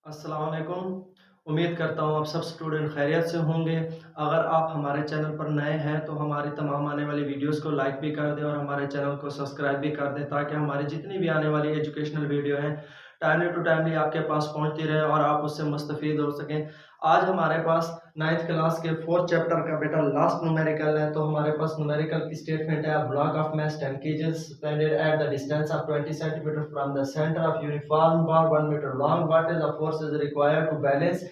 अस्सलाम वालेकुम। उम्मीद करता हूँ आप सब स्टूडेंट खैरियत से होंगे। अगर आप हमारे चैनल पर नए हैं तो हमारी तमाम आने वाली वीडियोस को लाइक भी कर दें और हमारे चैनल को सब्सक्राइब भी कर दें, ताकि हमारी जितनी भी आने वाली एजुकेशनल वीडियो हैं टाइमली टू टाइमली आपके पास पहुंचती रहे और आप उससे मुस्तफ़ीद हो सकें। आज हमारे पास 9th क्लास के 4th चैप्टर का बेटा लास्ट न्यूमेरिकल है। तो हमारे पास न्यूमेरिकल की स्टेटमेंट है, block of mass 10 kg suspended at the distance of 20 cm from the center of uniform bar 1 meter long. What is the force is required to balance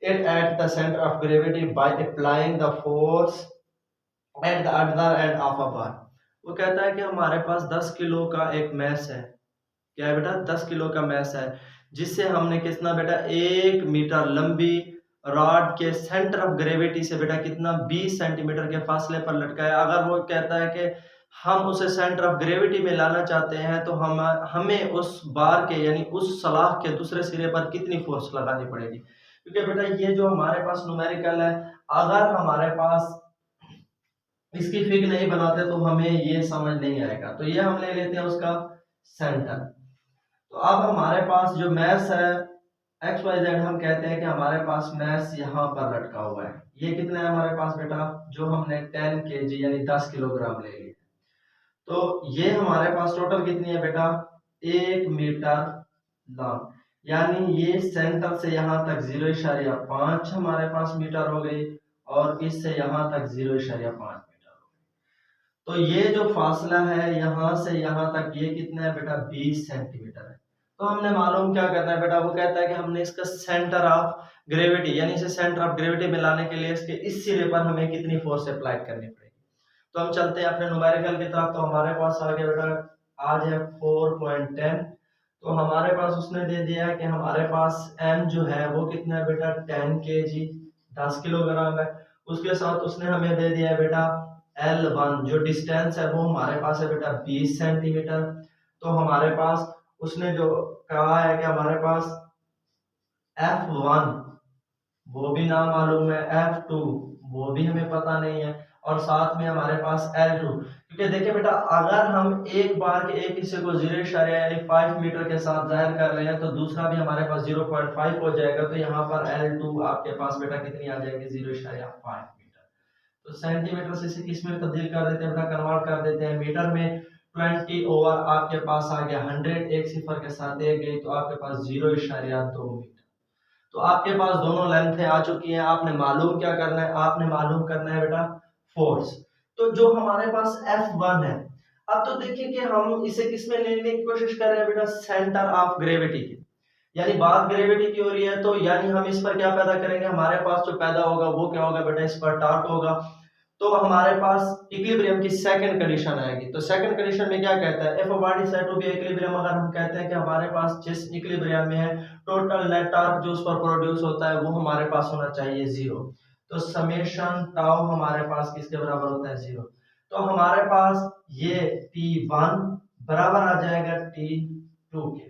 it at the center of gravity by applying the force at the other end of a bar? वो कहता है कि हमारे पास 10 kilo का एक mess है। क्या है बेटा? 10 किलो का मैस है, जिससे हमने कितना बेटा 1 मीटर लंबी रॉड के सेंटर ऑफ ग्रेविटी से बेटा कितना 20 सेंटीमीटर के फासले पर लटकाया। अगर वो कहता है कि हम उसे सेंटर ऑफ ग्रेविटी में लाना चाहते हैं तो हमें उस बार के यानी उस सलाख के दूसरे सिरे पर कितनी फोर्स लगानी पड़ेगी। क्योंकि बेटा ये जो हमारे पास न्यूमेरिकल है, अगर हमारे पास इसकी फिग नहीं बनाते तो हमें ये समझ नहीं आएगा। तो ये हम ले लेते हैं उसका सेंटर। तो अब हमारे पास जो मैस है एक्स वाई जेड, हम कहते हैं कि हमारे पास मैस यहाँ पर लटका हुआ है। ये कितना है हमारे पास बेटा? जो हमने 10 kg यानी 10 किलोग्राम ले लिया। तो ये हमारे पास टोटल कितनी है बेटा? 1 मीटर लॉन्ग, यानी ये सेंटर से यहाँ तक 0.5 हमारे पास मीटर हो गई और इससे यहाँ तक 0.5 मीटर हो गई। तो ये जो फासला है यहाँ से यहाँ तक, ये कितना है बेटा? 20 सेंटीमीटर है। तो हमने मालूम क्या करना है बेटा? वो कहता है कि हमने इसका सेंटर ऑफ ग्रेविटी यानी इसे सेंटर ऑफ ग्रेविटी में लाने के लिए इसके इस सिरे पर हमें कितनी फोर्स अप्लाई करनी पड़ेगी। तो हम चलते हैं अपने न्यूमेरिकल की तरफ। तो हमारे पास आ गया बेटा, आज है 4.10। तो हमारे पास उसने दे दिया है कि हमारे पास m जो है वो कितना है बेटा? 10 kg 10 किलोग्राम है। उसके साथ उसने हमें दे दिया है बेटा L1, जो डिस्टेंस है वो हमारे पास है बेटा 20 सेंटीमीटर। तो हमारे पास उसने जो कहा है कि हमारे पास F1 वो भी ना मालूम है, F2 वो भी हमें पता नहीं है, और साथ में हमारे पास L2। क्योंकि देखिए बेटा, अगर हम एक बार के एक हिस्से को 0 यानी 5 मीटर के साथ जाहिर कर रहे हैं तो दूसरा भी हमारे पास 0.5 हो जाएगा। तो यहाँ पर L2 आपके पास बेटा कितनी आ जाएगी? 0.5 मीटर। तो सेंटीमीटर से इसे किस में तब्दील कर देते हैं बेटा? कन्वर्ट कर देते हैं मीटर में। 20 ओवर आपके पास आ गया 100, एक सिफर के साथ एक गई तो आपके पास 0.2 मीटर। तो आपके पास दोनों लेंथ आ चुकी हैं। आपने मालूम क्या करना है? आपने मालूम करना है बेटा फोर्स। तो जो हमारे पास F1 है, अब तो देखिए कि हम इसे किस में लेने की कोशिश कर रहे हैं बेटा? सेंटर ऑफ ग्रेविटी की, यानी बात ग्रेविटी की हो रही है। तो यानी हम इस पर क्या पैदा करेंगे? हमारे पास जो पैदा होगा वो क्या होगा बेटा? इस पर टॉर्क होगा। तो हमारे पास इक्विलिब्रियम की सेकंड कंडीशन आएगी। तो सेकंड कंडीशन में क्या कहता है? If a body is said to be equilibrium, अगर हम कहते हैं कि हमारे पास जिस इक्विलिब्रियम में है, टोटल नेट टॉर्क जो उस पर प्रोड्यूस होता है वो हमारे पास होना चाहिए 0। तो समेशन टाउ हमारे पास किसके बराबर होता है? 0। तो हमारे पास ये T1 बराबर आ जाएगा T2 के।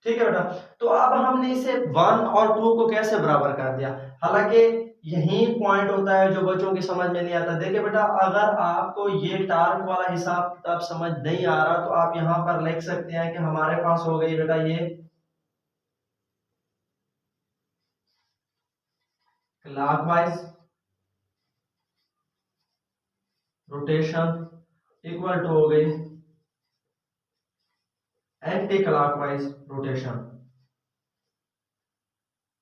ठीक है बेटा। तो अब हमने इसे 1 और 2 को कैसे बराबर कर दिया? हालांकि यही पॉइंट होता है जो बच्चों की समझ में नहीं आता। देखिए बेटा, अगर आपको ये टार्क वाला हिसाब किताब समझ नहीं आ रहा तो आप यहां पर लिख सकते हैं कि हमारे पास हो गई बेटा ये क्लॉकवाइज रोटेशन इक्वल टू हो गई एंटी क्लॉकवाइज रोटेशन,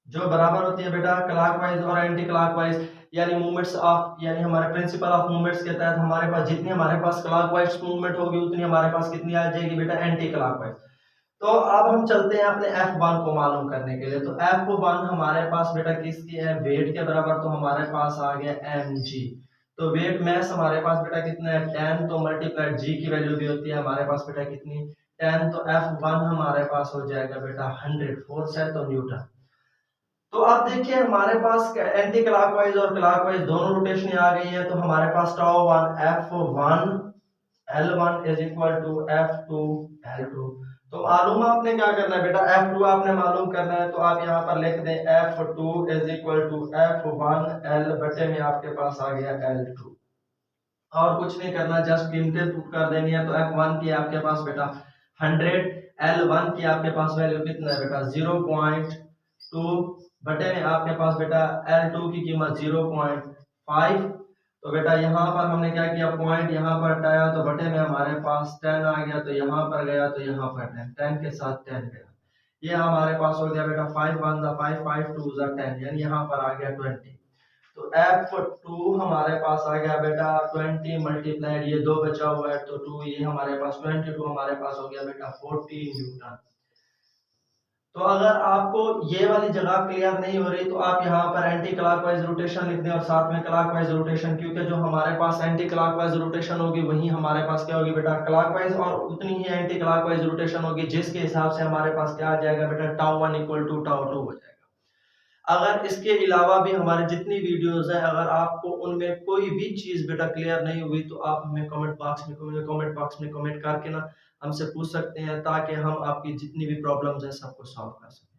जो बराबर होती है बेटा क्लॉकवाइज और एंटी क्लॉकवाइज, यानी मूवमेंट्स ऑफ, यानी हमारे प्रिंसिपल ऑफ मूवमेंट्स के तहत हमारे पास जितनी हमारे पास क्लॉकवाइज मूवमेंट होगी उतनी हमारे पास कितनी आ जाएगी बेटा? Anti clockwise. तो अब हम चलते हैं अपने F1 को मालूम करने के लिए। तो F1 हमारे पास बेटा किसकी है? वेट के बराबर। तो हमारे पास आ गया mg। तो वेट मैस हमारे पास बेटा कितना है? 10। तो मल्टीप्लाइड g की वैल्यू भी होती है हमारे पास बेटा कितनी? 10। तो F1 हमारे पास हो जाएगा बेटा 100, फोर्स है तो न्यूटन। तो अब देखिए हमारे पास एंटी क्लॉकवाइज और क्लॉकवाइज दोनों रोटेशन आ गई है। तो हमारे पास tau 1 F1 L1 is equal to F2 L2। तो मालूम आपने क्या करना है बेटा? F2 आपने मालूम करना है। तो आप यहाँ पर लिख दें F2 is equal to F1 L बटे में आपके पास आ गया L2। और कुछ नहीं करना, जस्ट कीमतें पुट कर देनी है। तो F1 की आपके पास बेटा L1 की आपके पास वैल्यू कितना है बेटा 0.2 बटे में आपके पास बेटा L2 की कीमत 0.5। तो बेटा यहाँ पर हमने क्या किया, पॉइंट यहाँ पर हटाया तो बटे में हमारे पास 10 आ गया, तो यहाँ पर गया तो यहाँ पर 10 के साथ 10 गया। ये हमारे पास हो गया बेटा 5 1 5 5 2 10, यानी यहाँ पर आ गया 20। तो F2 हमारे पास आ गया बेटा 20 मल्टीप्लाइड, ये 2 बचा हुआ है तो 2, ये हमारे पास 22 हमारे पास हो गया बेटा 40 न्यूटन। तो अगर आपको ये वाली जगह क्लियर नहीं हो रही तो आप यहाँ पर एंटी क्लॉकवाइज रोटेशन लिख दें और साथ में क्लॉकवाइज रोटेशन, क्योंकि जो हमारे पास एंटी क्लॉकवाइज रोटेशन होगी वही हमारे पास क्या होगी बेटा क्लॉकवाइज, और उतनी ही एंटी क्लॉकवाइज रोटेशन होगी जिसके हिसाब से हमारे पास क्या आ जाएगा बेटा τ1 = τ2 हो जाएगा। अगर इसके अलावा भी हमारे जितनी वीडियोस हैं, अगर आपको उनमें कोई भी चीज बेटा क्लियर नहीं हुई तो आप हमें कमेंट बॉक्स में कमेंट करके ना हमसे पूछ सकते हैं, ताकि हम आपकी जितनी भी प्रॉब्लम्स हैं सबको सॉल्व कर सकें।